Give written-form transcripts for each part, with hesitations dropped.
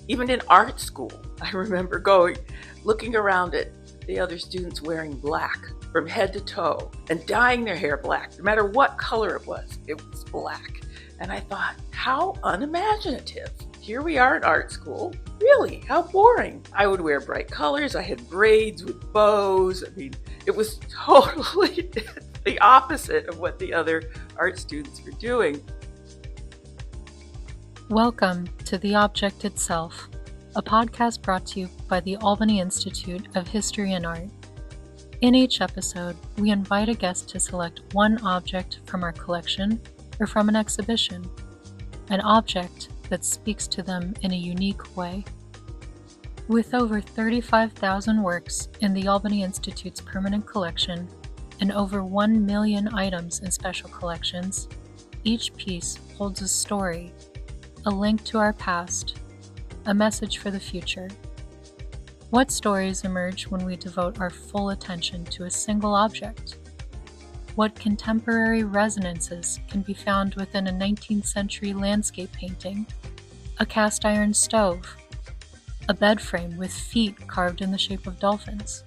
Even in art school, I remember looking around at the other students wearing black from head to toe and dyeing their hair black. No matter what color it was black. And I thought, how unimaginative. Here we are at art school. Really, how boring. I would wear bright colors. I had braids with bows. I mean, it was totally the opposite of what the other art students were doing. Welcome to The Object Itself, a podcast brought to you by the Albany Institute of History and Art. In each episode, we invite a guest to select one object from our collection or from an exhibition, an object that speaks to them in a unique way. With over 35,000 works in the Albany Institute's permanent collection and over 1 million items in special collections, each piece holds a story, a link to our past, a message for the future. What stories emerge when we devote our full attention to a single object? What contemporary resonances can be found within a 19th century landscape painting, a cast iron stove, a bed frame with feet carved in the shape of dolphins,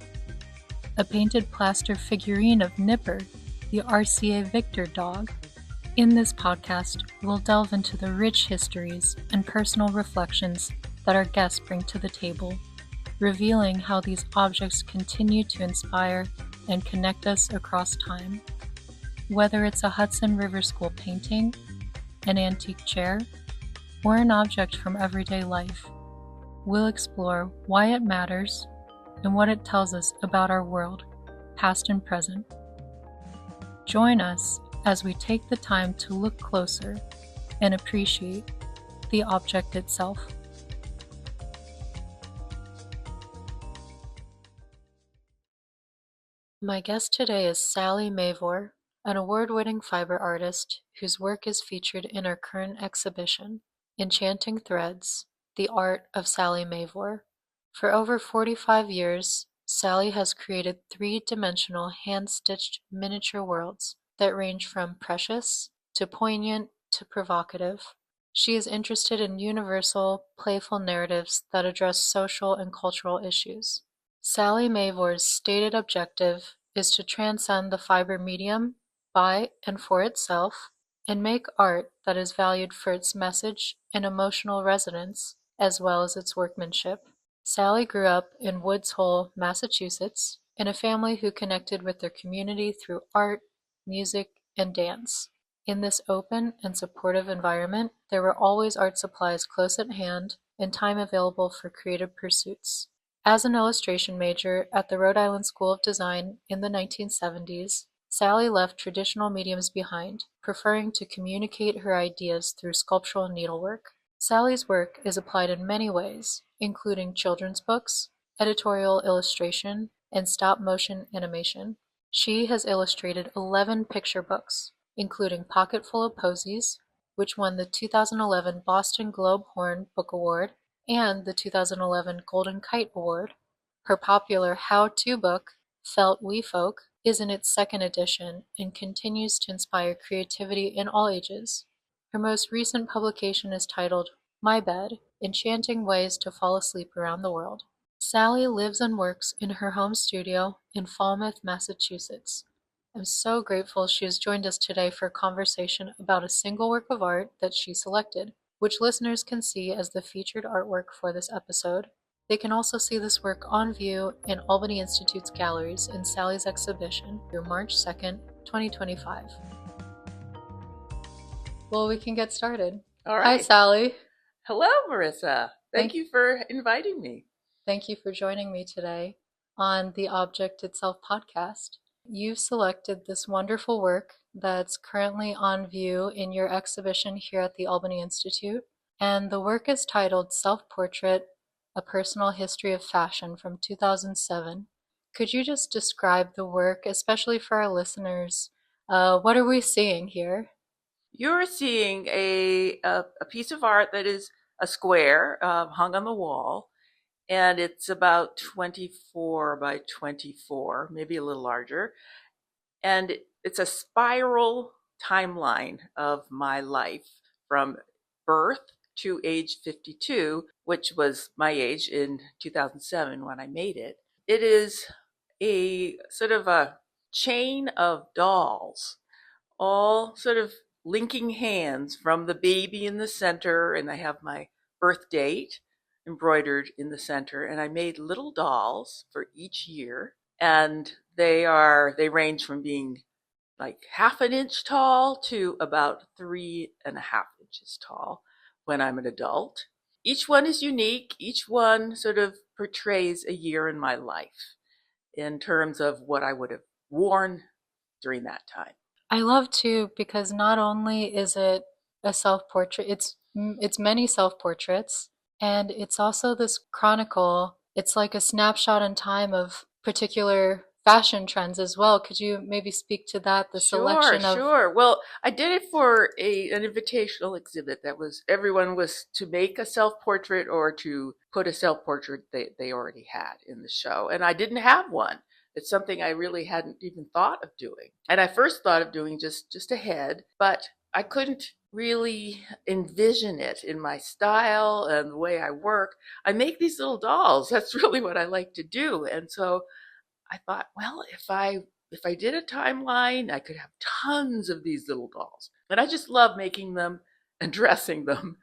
a painted plaster figurine of Nipper, the RCA Victor dog? In this podcast, we'll delve into the rich histories and personal reflections that our guests bring to the table, revealing how these objects continue to inspire and connect us across time. Whether it's a Hudson River School painting, an antique chair, or an object from everyday life, we'll explore why it matters and what it tells us about our world, past and present. Join us as we take the time to look closer and appreciate the object itself. My guest today is Salley Mavor, an award-winning fiber artist whose work is featured in our current exhibition, Enchanting Threads, The Art of Salley Mavor. For over 45 years, Salley has created three-dimensional hand-stitched miniature worlds that range from precious to poignant to provocative. She is interested in universal, playful narratives that address social and cultural issues. Salley Mavor's stated objective is to transcend the fiber medium by and for itself and make art that is valued for its message and emotional resonance as well as its workmanship. Salley grew up in Woods Hole, Massachusetts, in a family who connected with their community through art, music, and dance. In this open and supportive environment, there were always art supplies close at hand and time available for creative pursuits. As an illustration major at the Rhode Island School of Design in the 1970s, Salley left traditional mediums behind, preferring to communicate her ideas through sculptural needlework. Salley's work is applied in many ways, including children's books, editorial illustration, and stop-motion animation. She has illustrated 11 picture books, including Pocketful of Posies, which won the 2011 Boston Globe Horn Book Award and the 2011 Golden Kite Award. Her popular how-to book, Felt We Folk, is in its second edition and continues to inspire creativity in all ages. Her most recent publication is titled My Bed: Enchanting Ways to Fall Asleep Around the World. Salley lives and works in her home studio in Falmouth, Massachusetts. I'm so grateful she has joined us today for a conversation about a single work of art that she selected, which listeners can see as the featured artwork for this episode. They can also see this work on view in Albany Institute's galleries in Salley's exhibition through March 2nd, 2025. Well, we can get started. All right. Hi, Salley. Hello, Marissa. Thank you for inviting me. Thank you for joining me today on the Object Itself podcast. You've selected this wonderful work that's currently on view in your exhibition here at the Albany Institute, and the work is titled Self-Portrait: A Personal History of Fashion from 2007. Could you just describe the work, especially for our listeners? What are we seeing here? You're seeing a piece of art that is a square hung on the wall, and it's about 24 by 24, maybe a little larger. And it's a spiral timeline of my life from birth to age 52, which was my age in 2007 when I made it. It is a sort of a chain of dolls, all sort of linking hands from the baby in the center, and I have my birth date embroidered in the center, and I made little dolls for each year, and they range from being like half an inch tall to about 3.5 inches tall when I'm an adult. Each one is unique. Each one sort of portrays a year in my life in terms of what I would have worn during that time. I love too because not only is it a self-portrait, it's many self-portraits, and it's also this chronicle. It's like a snapshot in time of particular fashion trends as well. Could you maybe speak to that, the Sure, selection of sure. Well, I did it for an invitational exhibit that was everyone was to make a self-portrait or to put a self-portrait they already had in the show. And I didn't have one. It's something I really hadn't even thought of doing. And I first thought of doing just a head, but I couldn't really envision it in my style and the way I work. I make these little dolls. That's really what I like to do. And so I thought, well, if I did a timeline, I could have tons of these little dolls. And I just love making them and dressing them.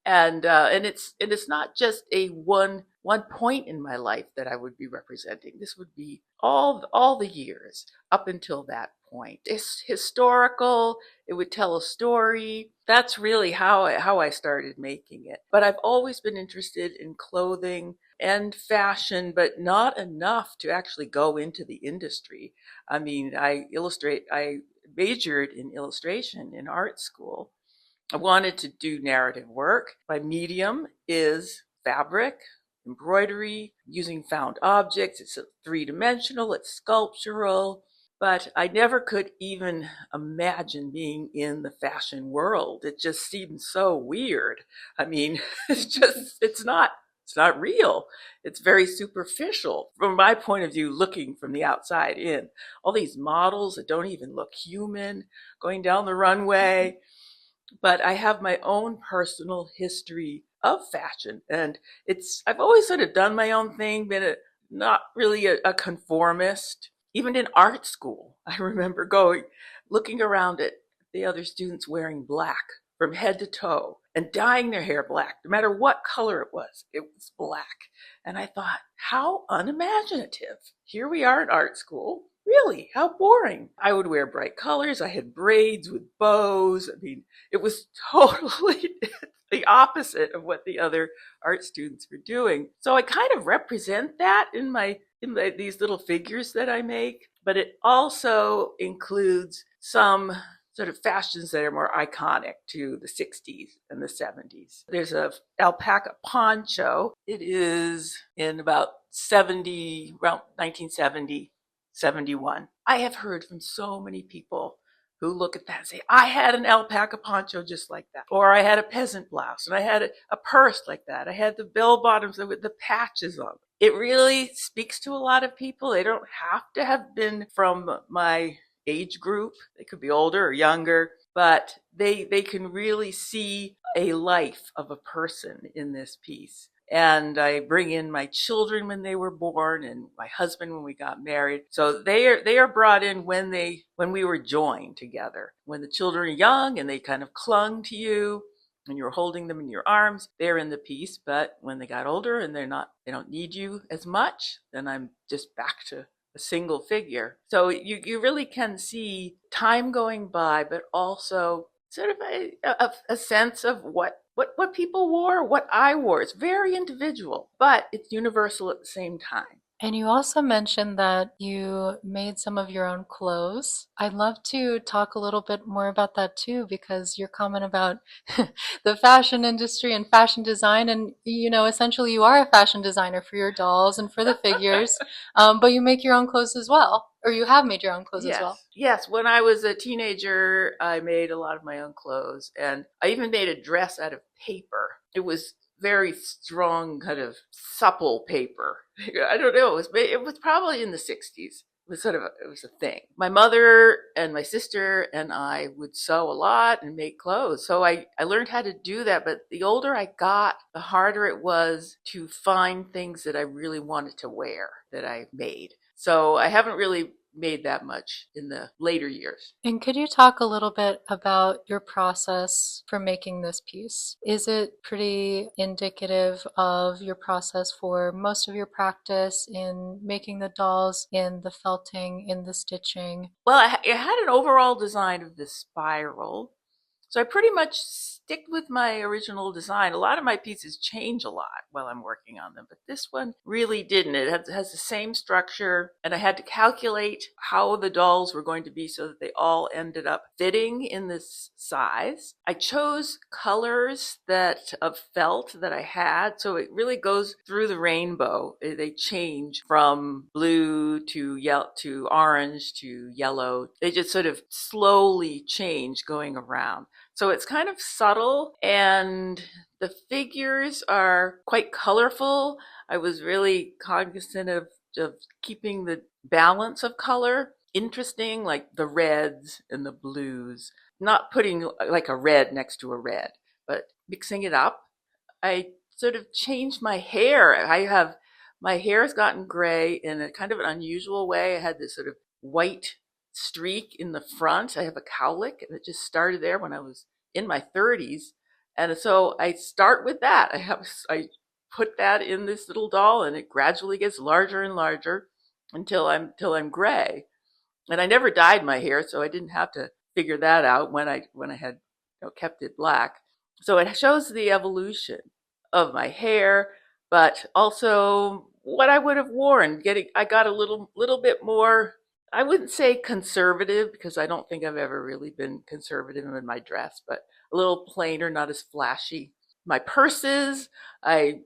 And it's not just a one point in my life that I would be representing. This would be all the years up until that point. It's historical. It would tell a story. That's really how I started making it. But I've always been interested in clothing and fashion, but not enough to actually go into the industry. I mean, I majored in illustration in art school. I wanted to do narrative work. My medium is fabric, embroidery, using found objects. It's three-dimensional, it's sculptural, but I never could even imagine being in the fashion world. It just seemed so weird. I mean, it's not real. It's very superficial from my point of view, looking from the outside in. All these models that don't even look human going down the runway. But I have my own personal history of fashion, and I've always sort of done my own thing, not really a conformist. Even in art school, I remember looking around at the other students wearing black from head to toe and dyeing their hair black, no matter what color it was black. And I thought, how unimaginative. Here we are at art school. Really, how boring. I would wear bright colors. I had braids with bows. I mean, it was totally the opposite of what the other art students were doing. So I kind of represent that in these little figures that I make, but it also includes some sort of fashions that are more iconic to the 60s and the 70s. There's a alpaca poncho. It is in about around 1970. 71. I have heard from so many people who look at that and say, I had an alpaca poncho just like that. Or I had a peasant blouse and I had a purse like that. I had the bell bottoms with the patches on. It really speaks to a lot of people. They don't have to have been from my age group. They could be older or younger, but they can really see a life of a person in this piece. And I bring in my children when they were born and my husband when we got married. So they are brought in when we were joined together. When the children are young and they kind of clung to you and you're holding them in your arms, they're in the piece. But when they got older and they don't need you as much, then I'm just back to a single figure. So you really can see time going by, but also sort of a sense of what people wore, what I wore. It's very individual, but it's universal at the same time. And you also mentioned that you made some of your own clothes. I'd love to talk a little bit more about that too, because your comment about the fashion industry and fashion design, and essentially you are a fashion designer for your dolls and for the figures, but you make your own clothes as well, or you have made your own clothes as well. Yes. When I was a teenager, I made a lot of my own clothes, and I even made a dress out of paper. It was very strong, kind of supple paper. I don't know. It was probably in the 60s it was a thing. My mother and my sister and I would sew a lot and make clothes. So I learned how to do that. But the older I got, the harder it was to find things that I really wanted to wear that I made. So I haven't really made that much in the later years. And could you talk a little bit about your process for making this piece? Is it pretty indicative of your process for most of your practice in making the dolls, in the felting, in the stitching? Well, I had an overall design of this spiral. So I pretty much stick with my original design. A lot of my pieces change a lot while I'm working on them, but this one really didn't. Has the same structure, and I had to calculate how the dolls were going to be so that they all ended up fitting in this size. I chose colors that of felt that I had, so it really goes through the rainbow. They change from blue to yellow to orange to yellow. They just sort of slowly change going around. So it's kind of subtle, and the figures are quite colorful. I was really cognizant of keeping the balance of color interesting, like the reds and the blues, not putting like a red next to a red, but mixing it up. I sort of changed my hair. My hair has gotten gray in a kind of an unusual way. I had this sort of white streak in the front. I have a cowlick, and it just started there when I was in my 30s. And so I start with that. I put that in this little doll, and it gradually gets larger and larger until I'm gray. And I never dyed my hair, so I didn't have to figure that out when I had kept it black. So it shows the evolution of my hair, but also what I would have worn. I got a little bit more. I wouldn't say conservative, because I don't think I've ever really been conservative in my dress, but a little plainer, not as flashy. My purses,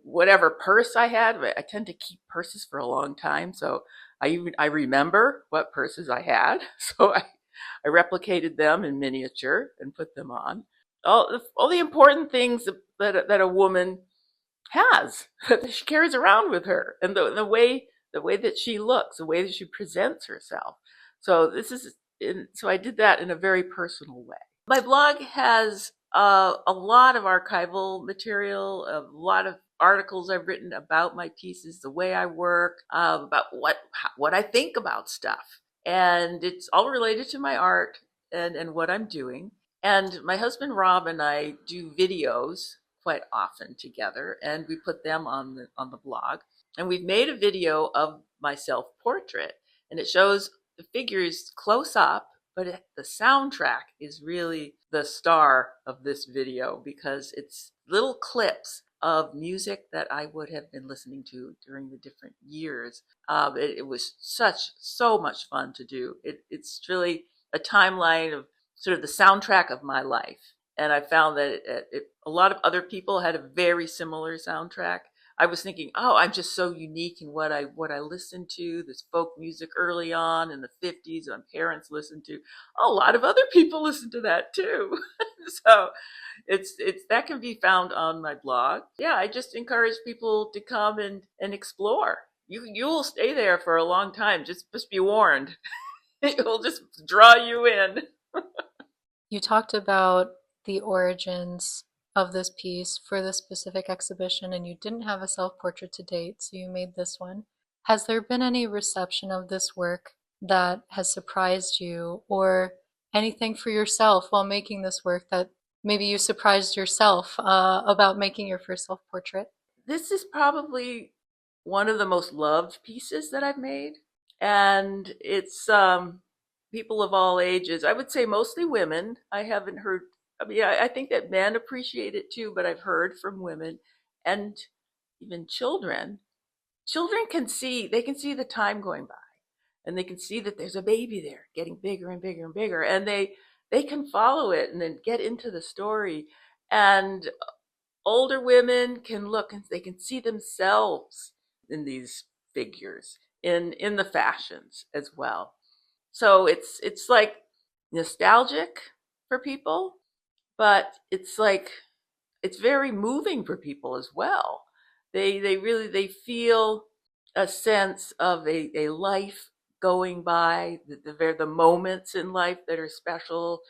whatever purse I had, I tend to keep purses for a long time, so I remember what purses I had, so I replicated them in miniature and put them on. All the important things that a woman has that she carries around with her, and the way that she looks, the way that she presents herself. So so I did that in a very personal way. My blog has a lot of archival material, a lot of articles I've written about my pieces, the way I work, about what I think about stuff, and it's all related to my art and what I'm doing. And my husband Rob and I do videos quite often together, and we put them on the blog. And we've made a video of my self portrait, and it shows the figures close up, but the soundtrack is really the star of this video, because it's little clips of music that I would have been listening to during the different years. It was so much fun to do. It's really a timeline of sort of the soundtrack of my life. And I found that a lot of other people had a very similar soundtrack. I was thinking, oh, I'm just so unique in what I listened to. This folk music early on in the 50s, my parents listened to. A lot of other people listen to that too. So it's that can be found on my blog. Yeah, I just encourage people to come and explore. You will stay there for a long time. Just be warned. It will just draw you in. You talked about the origins of this piece for this specific exhibition, and you didn't have a self-portrait to date, so you made this one. Has there been any reception of this work that has surprised you, or anything for yourself while making this work that maybe you surprised yourself about making your first self-portrait? This is probably one of the most loved pieces that I've made, and it's people of all ages. I would say mostly women. I haven't heard. I mean, I think that men appreciate it too, but I've heard from women and even children. Children can see. They can see the time going by, and they can see that there's a baby there getting bigger and bigger and bigger, and they can follow it and then get into the story. And older women can look and they can see themselves in these figures, in the fashions as well. So it's like nostalgic for people, but it's very moving for people as well. They feel a sense of a life going by, the moments in life that are special,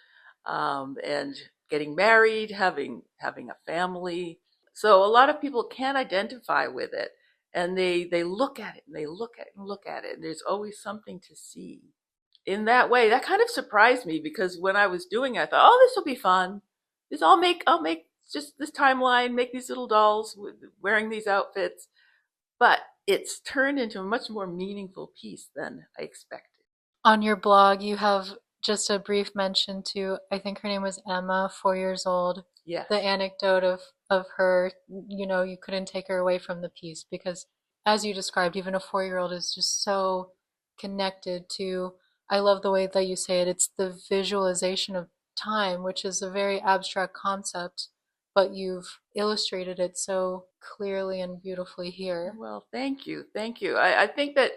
and getting married, having a family. So a lot of people can't identify with it, and they look at it and they look at it and look at it, and there's always something to see. In that way, that kind of surprised me because when I was doing it, I thought, oh, this will be fun. I'll make just this timeline, make these little dolls wearing these outfits. But it's turned into a much more meaningful piece than I expected. On your blog, you have just a brief mention to, I think her name was Emma, 4 years old, the Yes. anecdote of her, you couldn't take her away from the piece because, as you described, even a 4 year old is just so connected to, I love the way that you say it, it's the visualization of time, which is a very abstract concept, but you've illustrated it so clearly and beautifully here. Well, thank you. Thank you. I think that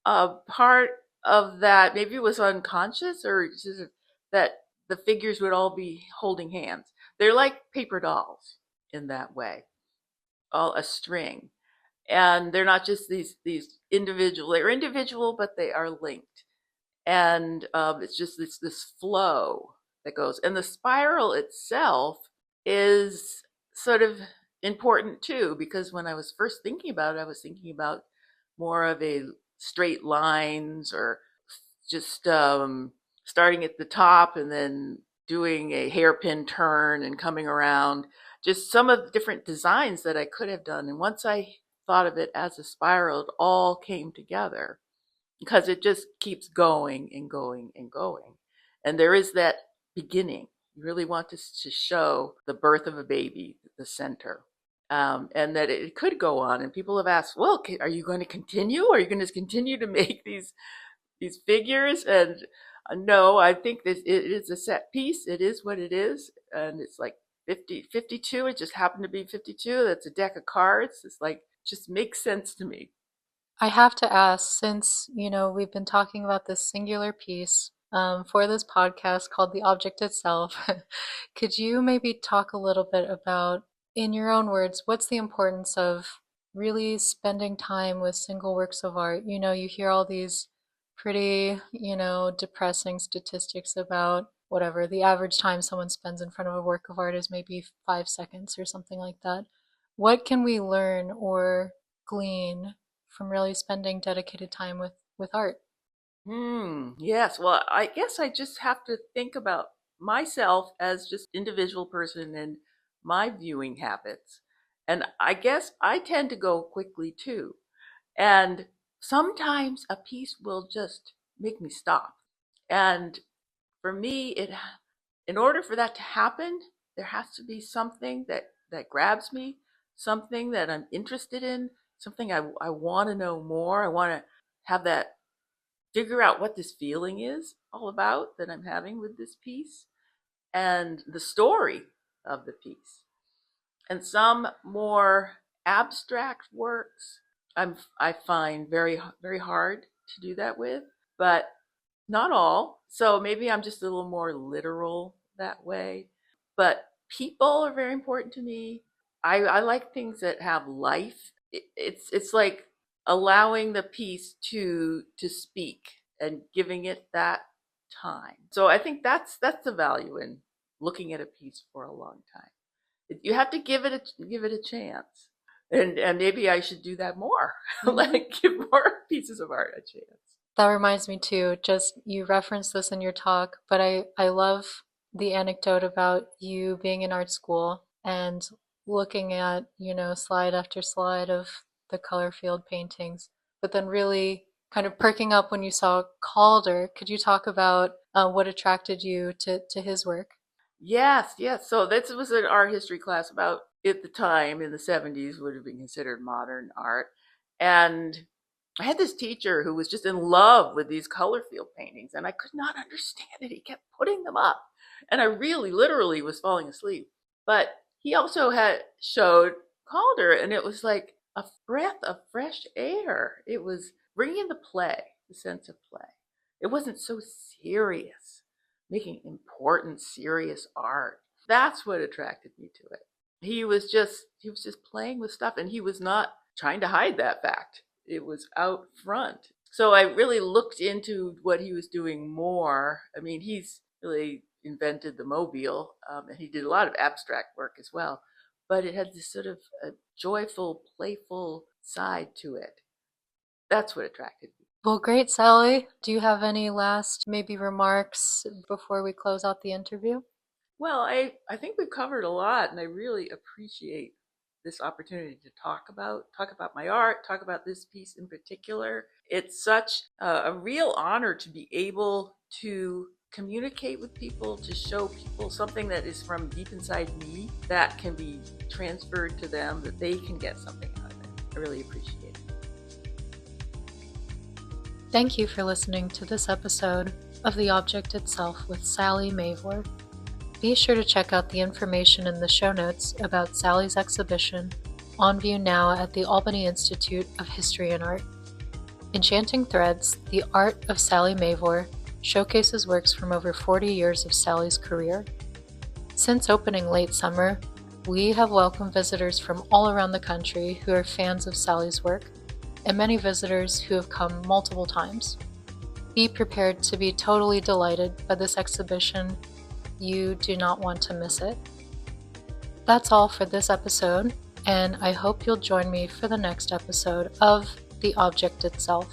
part of that, maybe it was unconscious or just that the figures would all be holding hands. They're like paper dolls in that way, all a string. And they're not just these individual, they're individual, but they are linked. And it's just this flow that goes. And the spiral itself is sort of important too, because when I was first thinking about it, I was thinking about more of a straight lines or just starting at the top and then doing a hairpin turn and coming around. Just some of the different designs that I could have done. And once I thought of it as a spiral, it all came together because it just keeps going and going and going. And there is that beginning. You really want to show the birth of a baby, the center, and that it could go on. And people have asked, well, are you going to continue? Are you going to continue to make these figures? And no, I think this it is a set piece. It is what it is, and it's like 52. It just happened to be 52. That's a deck of cards. It's like just makes sense to me. I have to ask, since, we've been talking about this singular piece for this podcast called The Object Itself, could you maybe talk a little bit about, in your own words, what's the importance of really spending time with single works of art? You hear all these pretty, depressing statistics about whatever the average time someone spends in front of a work of art is maybe 5 seconds or something like that. What can we learn or glean from really spending dedicated time with art? Yes. Well, I guess I just have to think about myself as just individual person and my viewing habits. And I guess I tend to go quickly too. And sometimes a piece will just make me stop. And for me, in order for that to happen, there has to be something that grabs me, something that I'm interested in, something I want to know more. I want to have that figure out what this feeling is all about that I'm having with this piece and the story of the piece. And some more abstract works I find very hard to do that with, but not all. So maybe I'm just a little more literal that way. But people are very important to me. I like things that have life. It's like allowing the piece to speak and giving it that time. So I think that's the value in looking at a piece for a long time. You have to give it a chance. And maybe I should do that more. Hmm. Like give more pieces of art a chance. That reminds me too, just you referenced this in your talk, but I love the anecdote about you being in art school and looking at, slide after slide of the color field paintings, but then really kind of perking up when you saw Calder. Could you talk about what attracted you to his work? Yes, yes. So this was an art history class about at the time in the 70s would have been considered modern art. And I had this teacher who was just in love with these color field paintings, and I could not understand it. He kept putting them up, and I really, literally was falling asleep. But he also had showed Calder, and it was like a breath of fresh air. It was bringing the play, the sense of play. It wasn't so serious, making important, serious art. That's what attracted me to it. He was just playing with stuff, and he was not trying to hide that fact. It was out front. So I really looked into what he was doing more. I mean, he's really invented the mobile, and he did a lot of abstract work as well. But it had this sort of a joyful, playful side to it. That's what attracted me. Well, great, Sally. Do you have any last maybe remarks before we close out the interview? Well, I think we've covered a lot, and I really appreciate this opportunity to talk about my art, talk about this piece in particular. It's such a real honor to be able to communicate with people, to show people something that is from deep inside me that can be transferred to them, that they can get something out of it. I really appreciate it. Thank you for listening to this episode of The Object Itself with Salley Mavor. Be sure to check out the information in the show notes about Sally's exhibition on view now at the Albany Institute of History and Art. Enchanting Threads, the art of Salley Mavor, showcases works from over 40 years of Sally's career. Since opening late summer, we have welcomed visitors from all around the country who are fans of Sally's work, and many visitors who have come multiple times. Be prepared to be totally delighted by this exhibition. You do not want to miss it. That's all for this episode, and I hope you'll join me for the next episode of The Object Itself.